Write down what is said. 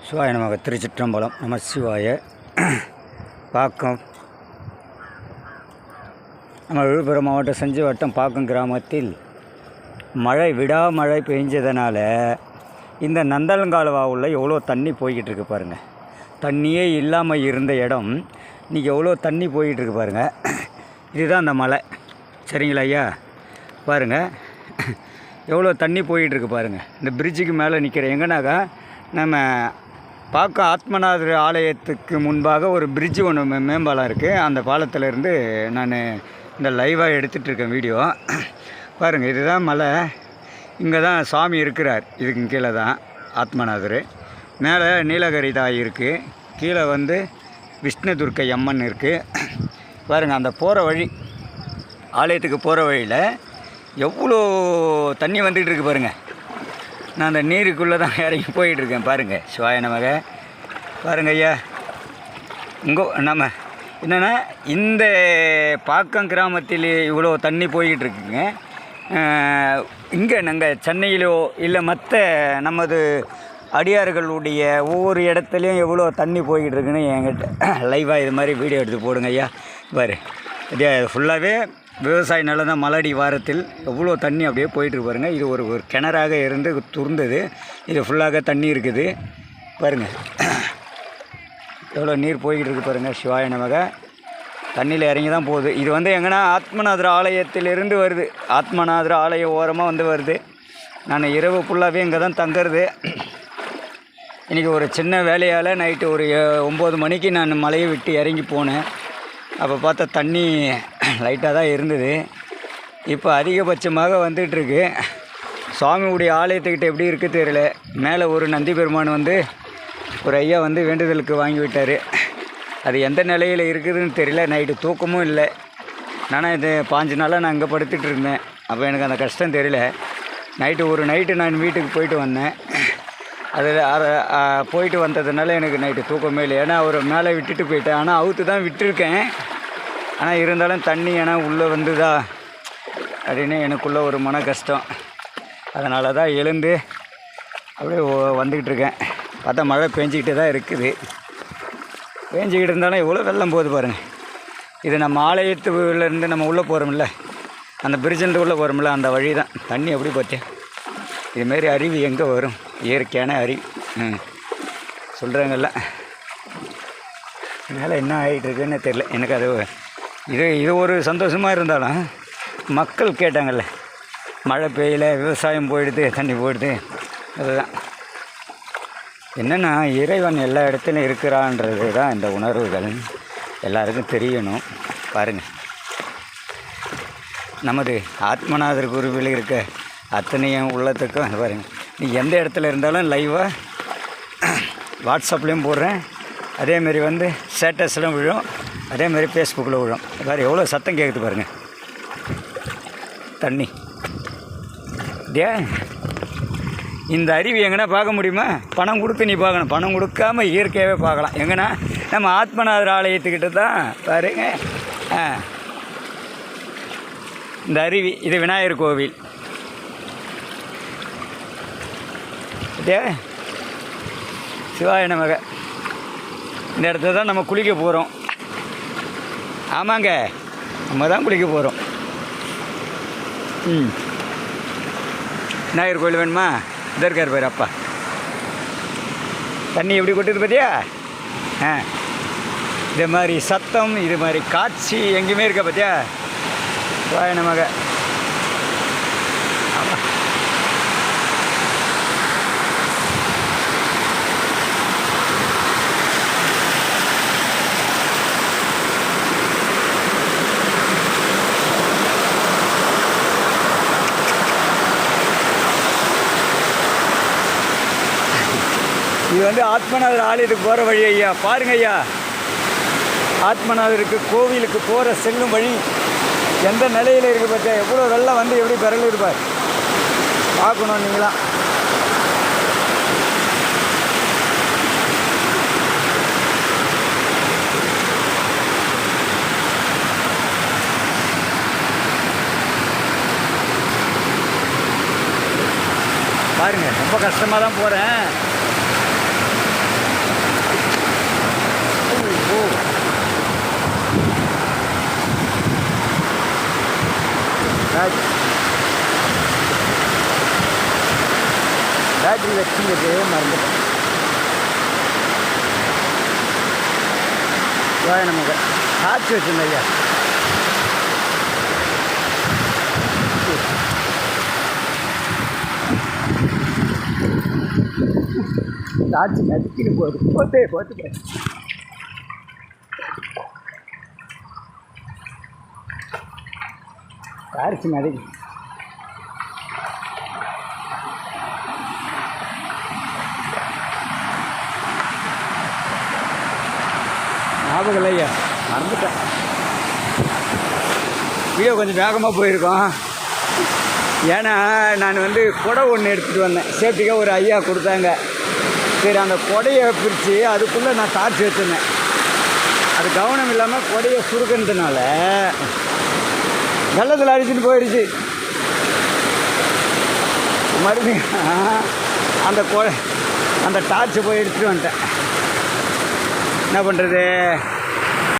சிவாய நமக. திருச்சிற்றம்பலம். நம சிவாய. பாக்கம் நம்ம விழுப்புரம் மாவட்டம் செஞ்சி வட்டம் பாக்கம் கிராமத்தில் விடாமழை பெஞ்சதுனால இந்த நந்தலங்கால்வாவில் எவ்வளோ தண்ணி போய்கிட்டு இருக்கு பாருங்கள். தண்ணியே இல்லாமல் இருந்த இடம் இன்றைக்கி எவ்வளோ தண்ணி போய்கிட்டு இருக்கு பாருங்கள். இதுதான் அந்த மலை. சரிங்களா ஐயா? பாருங்கள் எவ்வளோ தண்ணி போயிட்டுருக்கு பாருங்கள். இந்த பிரிட்ஜுக்கு மேலே நிற்கிற எங்கன்னாக்கா நம்ம பாக்கம் ஆத்மநாதர் ஆலயத்துக்கு முன்பாக ஒரு பிரிட்ஜு ஒன்று மேம்பாலம் இருக்குது. அந்த பாலத்திலேருந்து நான் இந்த லைவாக எடுத்துகிட்ருக்கேன் வீடியோ. பாருங்கள், இதுதான் மலை. இங்கே தான் சாமி இருக்கிறார். இதுக்கு கீழே தான் ஆத்மநாதர். மேலே நீலகிரி தாய் இருக்குது. கீழே விஷ்ணு துர்க்கை அம்மன் இருக்குது. பாருங்கள், அந்த போகிற வழி, ஆலயத்துக்கு போகிற வழியில் எவ்வளோ தண்ணி வந்துக்கிட்டு இருக்குது பாருங்கள். நான் அந்த நீருக்குள்ளே தான் இறங்கி போயிட்டுருக்கேன். பாருங்கள், சிவாய நமக. பாருங்கள் ஐயா, நம்ம என்னென்னா இந்த பாக்கம் கிராமத்தில் இவ்வளோ தண்ணி போய்கிட்டுருக்குங்க. இங்கே நாங்கள் சென்னையிலோ இல்லை மற்ற நமது அடியார்களுடைய ஒவ்வொரு இடத்துலையும் எவ்வளோ தண்ணி போய்கிட்டு இருக்குன்னு என்கிட்ட லைவாக இது மாதிரி வீடியோ எடுத்து போடுங்க ஐயா. பாரு, இதே ஃபுல்லாகவே விவசாய நிலம் தான். மலடி வாரத்தில் எவ்வளோ தண்ணி அப்படியே போயிட்டுருக்கு பாருங்கள். இது ஒரு கிணறாக இருந்து துர்ந்தது. இது ஃபுல்லாக தண்ணி இருக்குது பாருங்கள். எவ்வளோ நீர் போய்கிட்டு இருக்குது பாருங்கள். சிவாய நமக. தண்ணியில் இறங்கி தான் போகுது. இது எங்கன்னா ஆத்மநாதர் ஆலயத்திலிருந்து வருது. ஆத்மநாதர் ஆலய ஓரமாக வருது. நான் இரவு ஃபுல்லாகவே இங்கே தான் தங்குறது. இன்றைக்கி ஒரு சின்ன வேலையால் நைட்டு ஒரு 9 மணிக்கு நான் மலையை விட்டு இறங்கி போனேன். அப்போ பார்த்தா தண்ணி லைட்டாக தான் இருந்தது. இப்போ அதிகபட்சமாக வந்துகிட்ருக்கு. சுவாமியுடைய ஆலயத்துக்கிட்ட எப்படி இருக்குது தெரியல. மேலே ஒரு நந்தி பெருமான் ஒரு ஐயா வேண்டுதலுக்கு வாங்கி விட்டார். அது எந்த நிலையில் இருக்குதுன்னு தெரியல. நைட்டு தூக்கமும் இல்லை. நானும் இது 5 நாளாக நான் இங்கே படுத்துகிட்டு இருந்தேன். அப்போ எனக்கு அந்த கஷ்டம் தெரியல. நைட்டு நான் வீட்டுக்கு போயிட்டு வந்தேன். அதில் போயிட்டு வந்ததுனால எனக்கு நைட்டு தூக்கமே இல்லை. ஏன்னா அவர் மேலே விட்டுட்டு போயிட்டேன். ஆனால் அவுத்து தான் விட்டுருக்கேன். ஆனால் இருந்தாலும் தண்ணி ஏன்னா உள்ளே வந்துதா அப்படின்னு எனக்குள்ளே ஒரு மன கஷ்டம். அதனால தான் எழுந்து அப்படியே வந்துக்கிட்டு இருக்கேன். பார்த்தா மழை பெஞ்சிக்கிட்டு தான் இருக்குது. பெஞ்சிக்கிட்டு இருந்தாலும் எவ்வளோ வெள்ளம் போகுது பாருங்கள். இது நம்ம ஆலயத்துலேருந்து நம்ம உள்ளே போகிறோம்ல, அந்த பிரிட்ஜிலேருந்து உள்ளே போகிறோம்ல, அந்த வழி தான். தண்ணி எப்படி பார்த்தேன். இதுமாரி அருவி எங்கே வரும்? இயற்கையான அருவி சொல்கிறாங்கல்ல. அதனால் என்ன ஆகிட்டுருக்குன்னு தெரியல எனக்கு. அது இது ஒரு சந்தோஷமாக இருந்தாலும் மக்கள் கேட்டாங்கல்ல, மழை பெய்யல, விவசாயம் போயிடுது, தண்ணி போயிடுது. அதுதான் என்னென்னா இறைவன் எல்லா இடத்துலையும் இருக்கிறான்றது தான் இந்த உணர்வுகள் எல்லாருக்கும் தெரியணும். பாருங்கள், நமது ஆத்மநாதர் குருவில் இருக்க அத்தனையும் உள்ளத்துக்கும் பாருங்கள். நீ எந்த இடத்துல இருந்தாலும் லைவாக வாட்ஸ்அப்லேயும் போடுறேன். அதேமாரி ஸ்டேட்டஸ்லாம் விழும். அதேமாரி ஃபேஸ்புக்கில் விழும். வேறு எவ்வளோ சத்தம் கேட்குது பாருங்கள். தண்ணி டே, இந்த அருவி எங்கன்னா பார்க்க முடியுமா? பணம் கொடுத்து நீ பார்க்கணும். பணம் கொடுக்காமல் இயற்கையாகவே பார்க்கலாம். எங்கன்னா நம்ம ஆத்மநாதர் ஆலயத்துக்கிட்ட தான் பாருங்க. இந்த அருவி இது விநாயகர் கோவில். டே சிவாய நமக. இந்த இடத்துல தான் நம்ம குளிக்க போகிறோம். ஆமாங்க, நம்ம தான் குளிக்க போகிறோம். விநாயகர் கோயில் வேணுமா? இதோ இருக்கார் பேர் அப்பா. தண்ணி எப்படி கொட்டுது பார்த்தியா? இது மாதிரி சத்தம், இது மாதிரி காட்சி எங்கேயுமே இருக்கா பார்த்தியா? சிவாய நமக. ஆமாம், இது ஆத்மநாதர் ஆலயத்துக்கு போகிற வழி ஐயா. பாருங்க ஐயா, ஆத்மநாதருக்கு கோவிலுக்கு போகிற செல்லும் வழி எந்த நிலையில் இருக்குது பார்த்தா? எவ்வளோ வெள்ளம் எப்படி பிறகு இருப்பார் பார்க்கணும் நீங்களாம். பாருங்கள், ரொம்ப கஷ்டமாக தான் போகிறேன். பேட்டரி வச்சுங்கிறது மறந்துட்டேன். நமக்கு காய்ச்சி வச்சுருந்தேன் ஐயா. காய்ச்சி நச்சுக்கிட்டு போட்டு காய்ச்சி நடுக்கி ஞாபகம் இல்லை ஐயா, மறந்துட்டேன். வீடியோ கொஞ்சம் வேகமாக போயிருக்கோம். ஏன்னா நான் குடை ஒன்று எடுத்துகிட்டு வந்தேன். சேஃப்டிக்காக ஒரு ஐயா கொடுத்தாங்க. சரி, அந்த கொடையை பிரித்து அதுக்குள்ளே நான் டார்ச் வச்சுருந்தேன். அது கவனம் இல்லாமல் கொடையை சுருக்கினதுனால வெள்ளத்தில் அடிச்சுட்டு போயிடுச்சு. மறுபடியும் அந்த டார்ச்சை போய் எடுத்துகிட்டு வந்துட்டேன். என்ன பண்ணுறது?